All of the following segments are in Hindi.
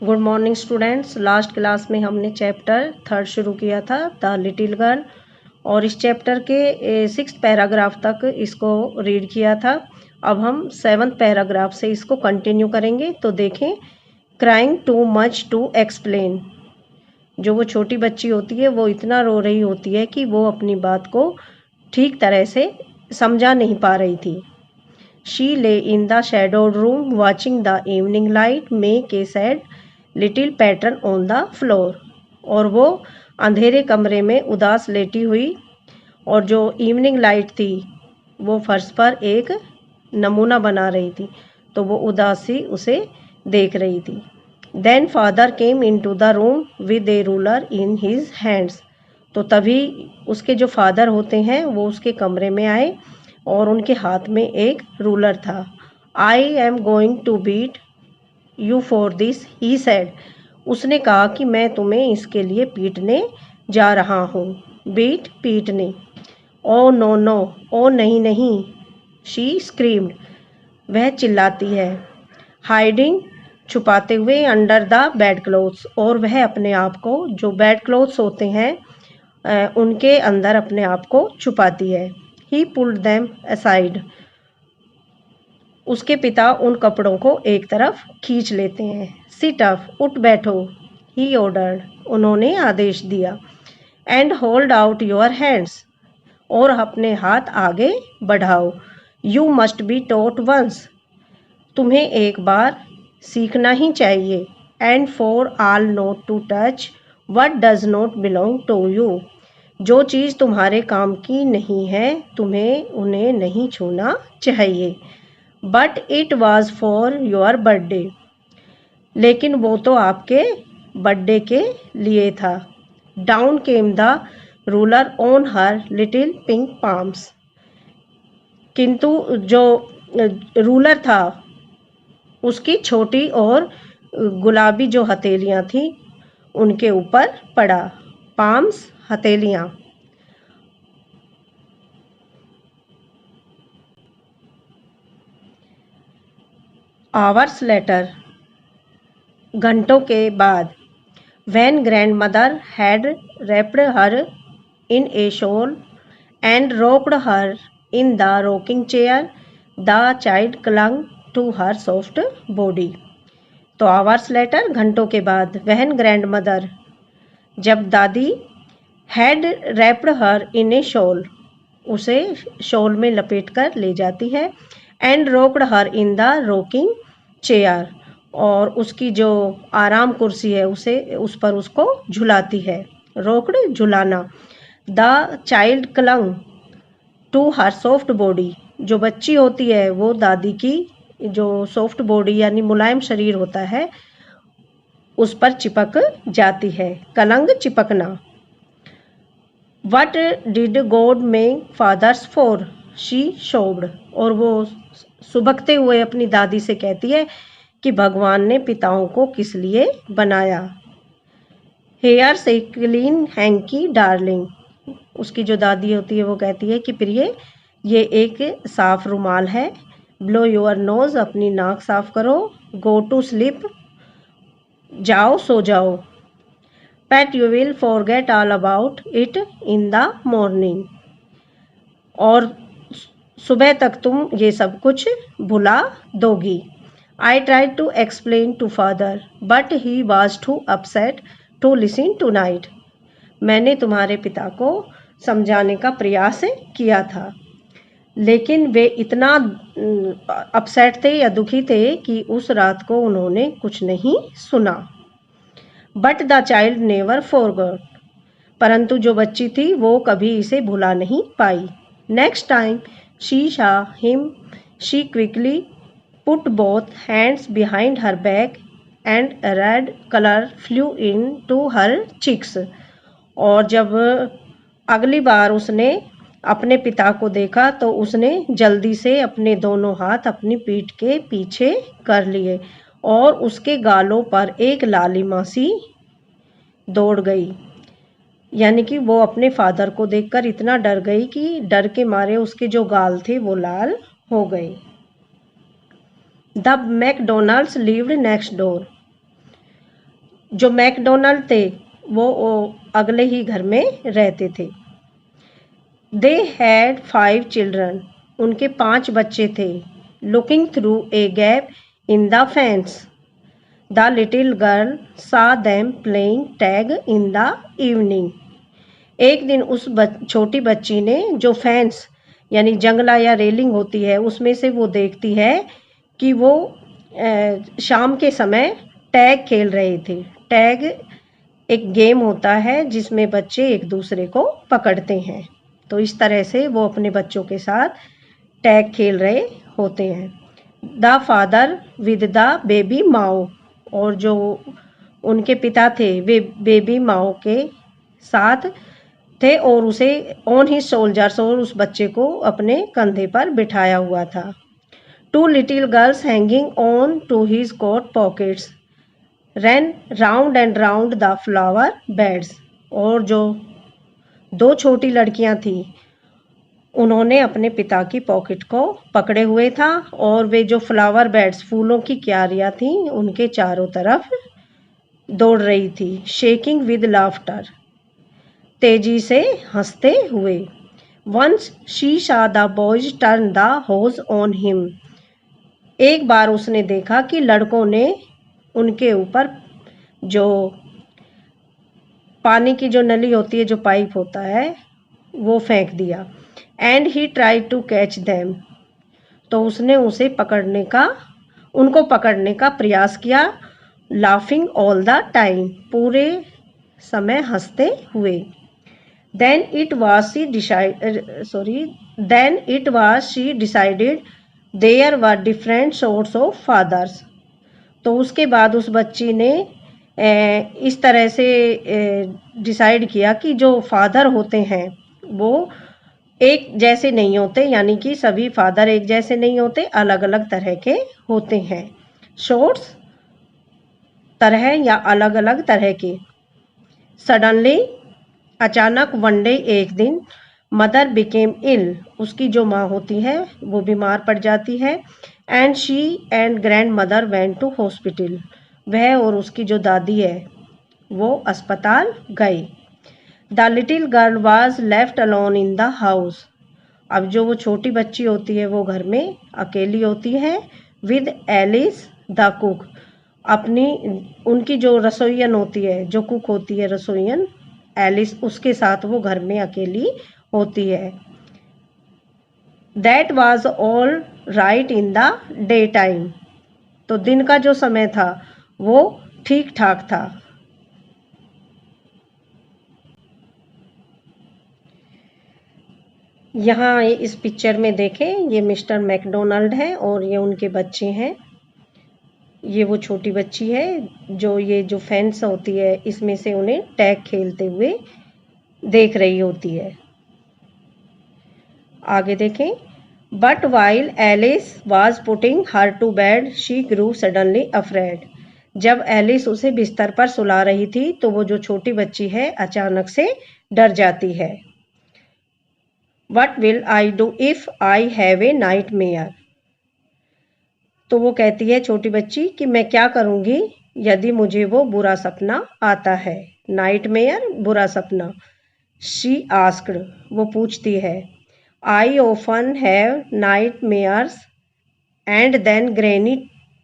Good morning students. Last class में हमने चैप्टर 3 शुरू किया था, द लिटिल गर्ल, और इस चैप्टर के 6th पैराग्राफ तक इसको रीड किया था। अब हम 7th पैराग्राफ से इसको कंटिन्यू करेंगे। तो देखें, crying too much to explain. जो वो छोटी बच्ची होती है वो इतना रो रही होती है कि वो अपनी बात को ठीक तरह से समझा नहीं पा रही थी। She lay in the shadowed room watching the evening light make a sad little pattern on the floor। और वो अंधेरे कमरे में उदास लेटी हुई और जो इवनिंग लाइट थी वो फर्श पर एक नमूना बना रही थी, तो वो उदासी उसे देख रही थी। Then father came into the room with a ruler in his hands। तो तभी उसके जो फादर होते हैं वो उसके कमरे में आए और उनके हाथ में एक रूलर था। I am going to beat you for this, he said. उसने कहा कि मैं तुम्हें इसके लिए पीटने जा रहा हूँ। बीट, पीटने। ओ नो नो, ओ नहीं नहीं। शी स्क्रीम्ड, वह चिल्लाती है। हाइडिंग, छुपाते हुए। अंडर द बेड क्लोथ्स, और वह अपने आप को, जो बेड क्लोथ्स होते हैं उनके अंदर अपने आप को छुपाती है। ही पुल्ड देम असाइड, उसके पिता उन कपड़ों को एक तरफ खींच लेते हैं। सिट अप, उठ बैठो। ही ऑर्डर्ड, उन्होंने आदेश दिया। And hold out your hands, और अपने हाथ आगे बढ़ाओ। You must be taught once, तुम्हें एक बार सीखना ही चाहिए। And for all not to touch what does not belong to you, जो चीज़ तुम्हारे काम की नहीं है तुम्हें उन्हें नहीं छूना चाहिए। But it was for your birthday, लेकिन वो तो आपके बर्थडे के लिए था। Down came the ruler on her little pink palms, किंतु जो रूलर था उसकी छोटी और गुलाबी जो हथेलियाँ थी उनके ऊपर पड़ा। पाम्स, हथेलियाँ। आवर्स लेटर, घंटों के बाद। When grandmother had wrapped her in a shawl and rocked her in the rocking chair, the child clung to her soft body। तो आवर्स लेटर, घंटों के बाद। वहन ग्रैंडमदर, जब दादी, had wrapped her in a shawl, उसे शॉल में लपेट कर ले जाती है। And rocked her in the rocking chair, और उसकी जो आराम कुर्सी है उसे उस पर उसको झुलाती है। रोक्ड, झुलाना। The child clung to her soft body, जो बच्ची होती है वो दादी की जो सॉफ्ट बॉडी यानी मुलायम शरीर होता है उस पर चिपक जाती है। कलंग, चिपकना। What did God make fathers for, she sobbed, और वो सुबकते हुए अपनी दादी से कहती है कि भगवान ने पिताओं को किस लिए बनाया। Hairs a clean hanky darling, उसकी जो दादी होती है वो कहती है कि प्रिय ये एक साफ रुमाल है। ब्लो योर नोज, अपनी नाक साफ करो। गो टू स्लीप, जाओ सो जाओ। Pet you will forget all about it in the morning, और सुबह तक तुम ये सब कुछ भुला दोगी। I try to explain to father but he was too upset to listen tonight, मैंने तुम्हारे पिता को समझाने का प्रयास किया था लेकिन वे इतना अपसेट थे या दुखी थे कि उस रात को उन्होंने कुछ नहीं सुना। But the child never forgot, परंतु जो बच्ची थी वो कभी इसे भुला नहीं पाई। Next time she saw him, she quickly put both hands behind her back and red colour flew into her cheeks, और जब अगली बार उसने अपने पिता को देखा तो उसने जल्दी से अपने दोनों हाथ अपनी पीठ के पीछे कर लिए और उसके गालों पर एक लालिमा सी दौड़ गई, यानी कि वो अपने फादर को देखकर इतना डर गई कि डर के मारे उसके जो गाल थे वो लाल हो गए। The McDonald's lived next door, जो मैकडोनाल्ड थे वो अगले ही घर में रहते थे। दे हैड 5 चिल्ड्रन, उनके 5 बच्चे थे। Looking through a gap in the fence the little girl saw them playing tag in the evening. एक दिन उस छोटी बच्ची ने जो फेंस यानी जंगला या रेलिंग होती है उसमें से वो देखती है कि वो शाम के समय टैग खेल रहे थे। टैग एक गेम होता है जिसमें बच्चे एक दूसरे को पकड़ते हैं। तो इस तरह से वो अपने बच्चों के साथ टैग खेल रहे होते हैं। The father with the baby माओ, और जो उनके पिता थे वे बेबी माओ के साथ थे और उसे ऑन ही शोल्डर्स, और उस बच्चे को अपने कंधे पर बिठाया हुआ था। 2 little girls hanging on to his coat pockets ran round and round the flower beds, और जो 2 छोटी लड़कियां थी उन्होंने अपने पिता की पॉकेट को पकड़े हुए था और वे जो फ्लावर बेड्स फूलों की क्यारियां थी उनके चारों तरफ दौड़ रही थी। शेकिंग विद लाफ्टर, तेजी से हंसते हुए। Once she saw the boys turn the hose on him, एक बार उसने देखा कि लड़कों ने उनके ऊपर जो पानी की जो नली होती है, जो पाइप होता है, वो फेंक दिया। And he try to catch them, तो उसने उनको पकड़ने का प्रयास किया। लाफिंग ऑल द टाइम, पूरे समय हंसते हुए। Then it was she decided there were different sorts of fathers, तो उसके बाद उस बच्ची ने इस तरह से डिसाइड किया कि जो फादर होते हैं वो एक जैसे नहीं होते, यानी कि सभी फादर एक जैसे नहीं होते, अलग अलग तरह के होते हैं। शोर्ट्स तरह या अलग अलग तरह के। सडनली, अचानक, वन डे एक दिन, मदर बिकेम इल, उसकी जो माँ होती है वो बीमार पड़ जाती है। And she and grandmother went to hospital, वह और उसकी जो दादी है वो अस्पताल गई। The little girl was left alone in the house, अब जो वो छोटी बच्ची होती है वो घर में अकेली होती है। विद एलिस द कुक, अपनी उनकी जो रसोईयन होती है, जो कुक होती है रसोईयन, एलिस, उसके साथ वो घर में अकेली होती है। That was all right in the day time, तो दिन का जो समय था वो ठीक ठाक था। यहाँ इस पिक्चर में देखें, ये मिस्टर मैकडोनाल्ड है और ये उनके बच्चे हैं। ये वो छोटी बच्ची है जो ये जो फेंस होती है इसमें से उन्हें टैग खेलते हुए देख रही होती है। आगे देखें। But while Alice was putting her to bed she grew suddenly afraid, जब एलिस उसे बिस्तर पर सुला रही थी तो वो जो छोटी बच्ची है अचानक से डर जाती है। What will I do if I have a night mayor, तो वो कहती है छोटी बच्ची कि मैं क्या करूंगी यदि मुझे वो बुरा सपना आता है। नाइट मेयर, बुरा सपना। शी आस्क्ड, वो पूछती है। I often have nightmares and then granny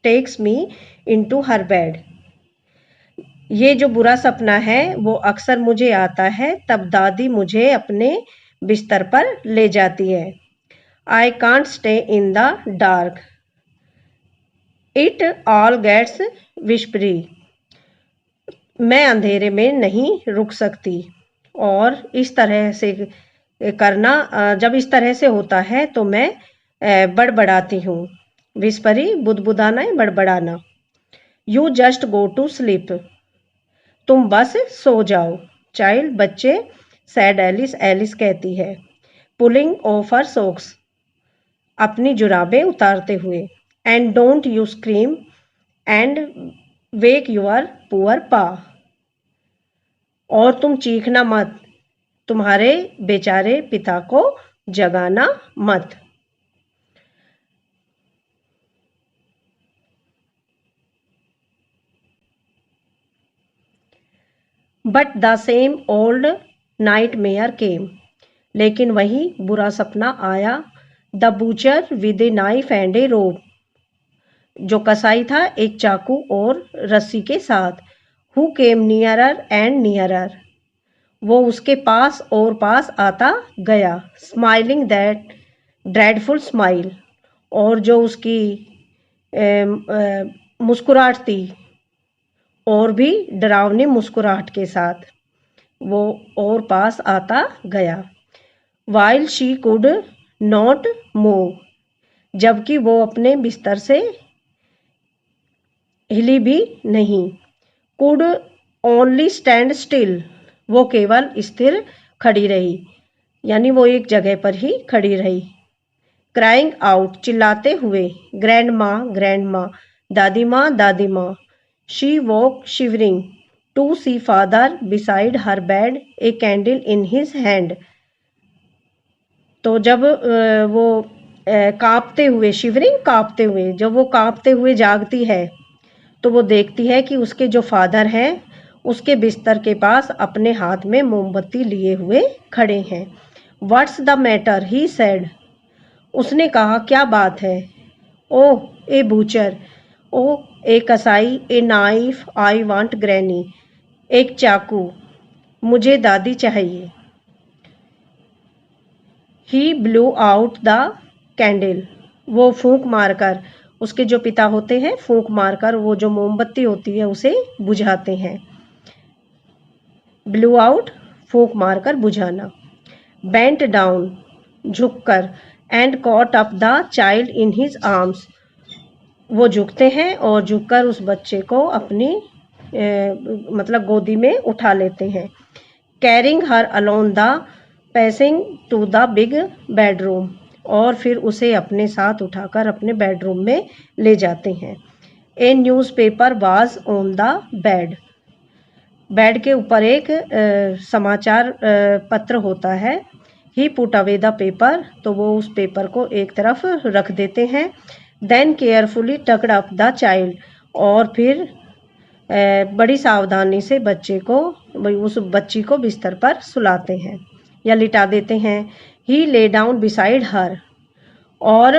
takes me into her bed, ये जो बुरा सपना है वो अक्सर मुझे आता है, तब दादी मुझे अपने बिस्तर पर ले जाती है। I can't stay in the dark, it all gets whispery, मैं अंधेरे में नहीं रुक सकती। और इस तरह से करना, जब इस तरह से होता है तो मैं बड़बड़ाती हूँ। विस्परी, बुदबुदाना, बड़बड़ाना। You just go to sleep, तुम बस सो जाओ। चाइल्ड, बच्चे। सैड एलिस, एलिस कहती है। पुलिंग ऑफ हर सॉक्स, अपनी जुराबें उतारते हुए। And don't you scream and wake your poor pa, और तुम चीखना मत, तुम्हारे बेचारे पिता को जगाना मत। But the same old nightmare came, लेकिन वही बुरा सपना आया। The butcher with a knife and a rope, जो कसाई था एक चाकू और रस्सी के साथ। Who came nearer and nearer, वो उसके पास और पास आता गया। स्माइलिंग दैट ड्रेडफुल स्माइल, और जो उसकी मुस्कुराहट थी और भी डरावनी मुस्कुराहट के साथ, वो और पास आता गया। While she could not move, जबकि वो अपने बिस्तर से हिली भी नहीं। कुड ओनली स्टैंड स्टिल, वो केवल स्थिर खड़ी रही, यानी वो एक जगह पर ही खड़ी रही। क्राइंग आउट, चिल्लाते हुए। ग्रैंड माँ, दादी माँ। She woke shivering to see father beside her bed, a candle in his hand. तो जब वो कांपते हुए, शिवरिंग कांपते हुए, जब वो कांपते हुए जागती है तो वो देखती है कि उसके जो फादर हैं उसके बिस्तर के पास अपने हाथ में मोमबत्ती लिए हुए खड़े हैं। What's the matter, he said, उसने कहा क्या बात है। ओह ए बूचर, ओ ए कसाई, a knife I want granny, एक चाकू, मुझे दादी चाहिए। ही ब्लू आउट द कैंडल, वो फूंक मारकर, उसके जो पिता होते हैं फूंक मारकर वो जो मोमबत्ती होती है उसे बुझाते हैं। ब्लू आउट, फूंक मारकर बुझाना। बेंट डाउन, झुककर, and caught up the child in his arms, वो झुकते हैं और झुककर उस बच्चे को अपनी मतलब गोदी में उठा लेते हैं। Carrying her along the passage to the big bedroom, और फिर उसे अपने साथ उठाकर अपने बेडरूम में ले जाते हैं। ए newspaper was on the bed, bed के ऊपर एक समाचार पत्र होता है। ही पुट अवे द पेपर, तो वो उस पेपर को एक तरफ रख देते हैं। Then carefully tucked up the child, और फिर बड़ी सावधानी से बच्चे को, उस बच्ची को बिस्तर पर सुलाते हैं या लिटा देते हैं। ही ले डाउन बिसाइड हर, और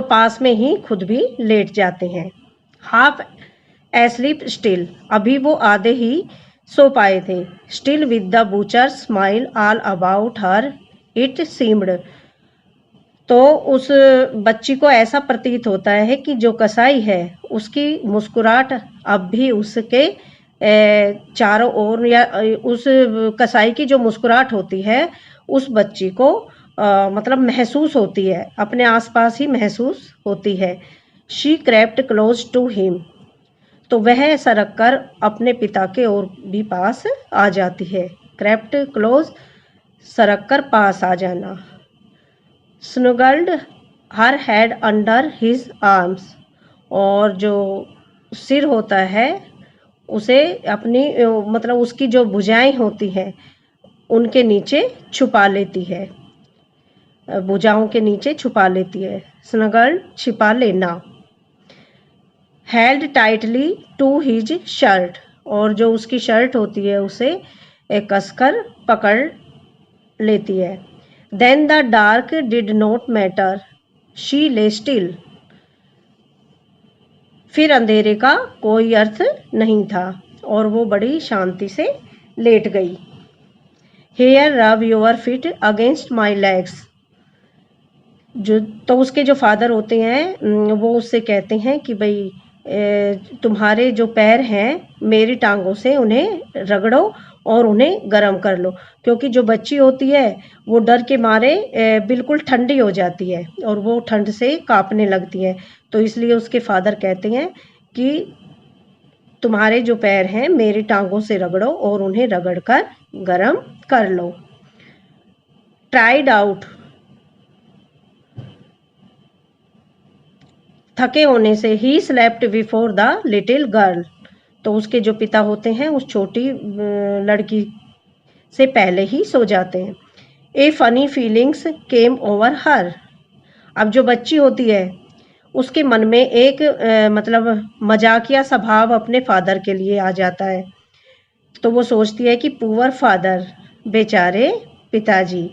पास में ही खुद भी लेट जाते हैं। हाफ एस्लीप स्टिल, अभी वो आधे ही सो पाए थे। Still with the butcher smile all about her, it seemed, तो उस बच्ची को ऐसा प्रतीत होता है कि जो कसाई है उसकी मुस्कुराहट अब भी उसके चारों ओर, या उस कसाई की जो मुस्कुराहट होती है उस बच्ची को मतलब महसूस होती है, अपने आसपास ही महसूस होती है। She crept close to him, तो वह सरक कर अपने पिता के और भी पास आ जाती है। क्रेप्ट क्लोज, सरक कर पास आ जाना। Snuggled her head under his arms, और जो सिर होता है उसे अपनी मतलब उसकी जो भुजाएं होती हैं उनके नीचे छुपा लेती है, भुजाओं के नीचे छुपा लेती है। स्नगल्ड, छिपा लेना। Held tightly to his shirt, और जो उसकी शर्ट होती है उसे कसकर पकड़ लेती है। Then the dark did not matter, she lay still, फिर अंधेरे का कोई अर्थ नहीं था और वो बड़ी शांति से लेट गई। Here rub your feet against my legs, जो तो उसके जो फादर होते हैं वो उससे कहते हैं कि भाई तुम्हारे जो पैर हैं मेरी टांगों से उन्हें रगड़ो और उन्हें गर्म कर लो, क्योंकि जो बच्ची होती है वो डर के मारे बिल्कुल ठंडी हो जाती है और वो ठंड से कांपने लगती है। तो इसलिए उसके फादर कहते हैं कि तुम्हारे जो पैर हैं मेरी टांगों से रगड़ो और उन्हें रगड़कर गर्म कर लो। ट्राइड आउट, थके होने से। He slept before the little girl, तो उसके जो पिता होते हैं उस छोटी लड़की से पहले ही सो जाते हैं। ए फनी फीलिंग्स केम ओवर हर, अब जो बच्ची होती है उसके मन में एक मतलब मजाकिया स्वभाव अपने फादर के लिए आ जाता है। तो वो सोचती है कि पुअर फादर, बेचारे पिताजी,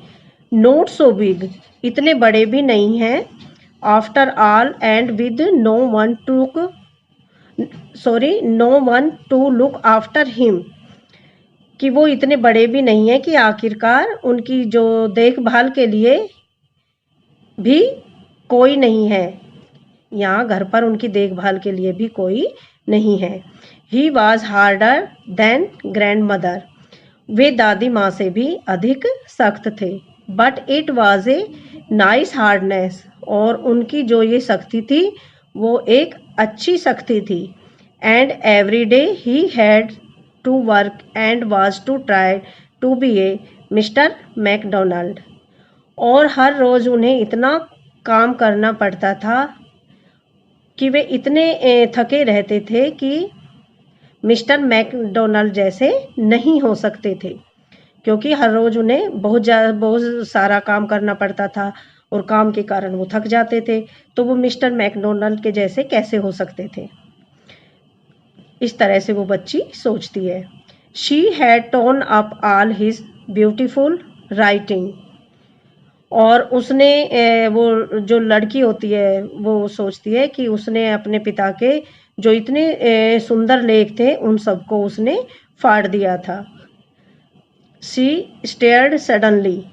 नॉट सो बिग, इतने बड़े भी नहीं हैं, after all and with no one to look after him, कि वो इतने बड़े भी नहीं है कि आखिरकार उनकी जो देखभाल के लिए भी कोई नहीं है, यहाँ घर पर उनकी देखभाल के लिए भी कोई नहीं है। He was harder than grandmother, वे दादी माँ से भी अधिक सख्त थे। But it was a nice hardness, और उनकी जो ये सख्ती थी वो एक अच्छी सख्ती थी। And every day he had to work and was to try to be a mister Macdonald, और हर रोज़ उन्हें इतना काम करना पड़ता था कि वे इतने थके रहते थे कि मिस्टर मैकडोनाल्ड जैसे नहीं हो सकते थे, क्योंकि हर रोज़ उन्हें बहुत सारा काम करना पड़ता था और काम के कारण वो थक जाते थे, तो वो मिस्टर मैकडोनाल्ड के जैसे कैसे हो सकते थे। इस तरह से वो बच्ची सोचती है। She had tone up all his beautiful writing, और उसने वो जो लड़की होती है वो सोचती है कि उसने अपने पिता के जो इतने सुंदर लेख थे उन सबको उसने फाड़ दिया था। शी स्टेयर्ड सडनली,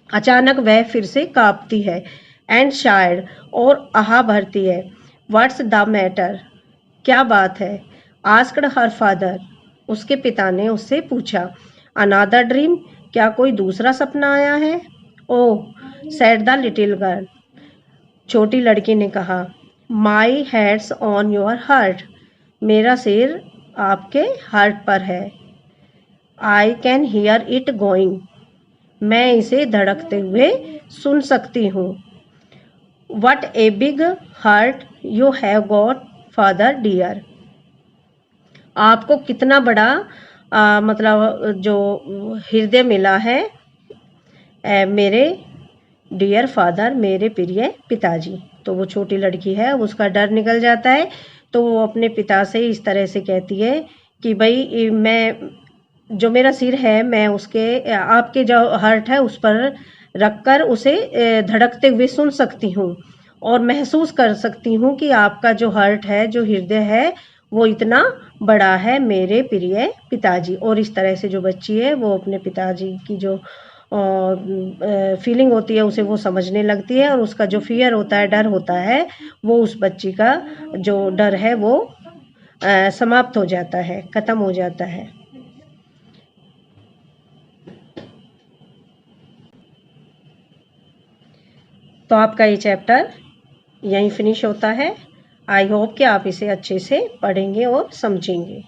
अचानक वह फिर से कांपती है। एंड शायद, और आहा भरती है। व्हाट्स द मैटर, क्या बात है? आस्क्ड हर फादर, उसके पिता ने उससे पूछा। अनादर ड्रीम, क्या कोई दूसरा सपना आया है? Oh, said the little girl, छोटी लड़की ने कहा। My head's on your heart, मेरा सिर आपके हार्ट पर है। I can hear it going, मैं इसे धड़कते हुए सुन सकती हूँ। What a big heart you have got father dear, आपको कितना बड़ा मतलब जो हृदय मिला है मेरे डियर फादर, मेरे प्रिय पिताजी। तो वो छोटी लड़की है, उसका डर निकल जाता है, तो वो अपने पिता से इस तरह से कहती है कि भाई मैं जो मेरा सिर है मैं उसके आपके जो हार्ट है उस पर रखकर उसे धड़कते हुए सुन सकती हूँ और महसूस कर सकती हूँ कि आपका जो हार्ट है, जो हृदय है, वो इतना बड़ा है मेरे प्रिय पिताजी। और इस तरह से जो बच्ची है वो अपने पिताजी की जो फीलिंग होती है उसे वो समझने लगती है, और उसका जो फियर होता है, डर होता है, वो उस बच्ची का जो डर है वो समाप्त हो जाता है, ख़त्म हो जाता है। तो आपका ये चैप्टर यहीं फिनिश होता है। आई होप कि आप इसे अच्छे से पढ़ेंगे और समझेंगे।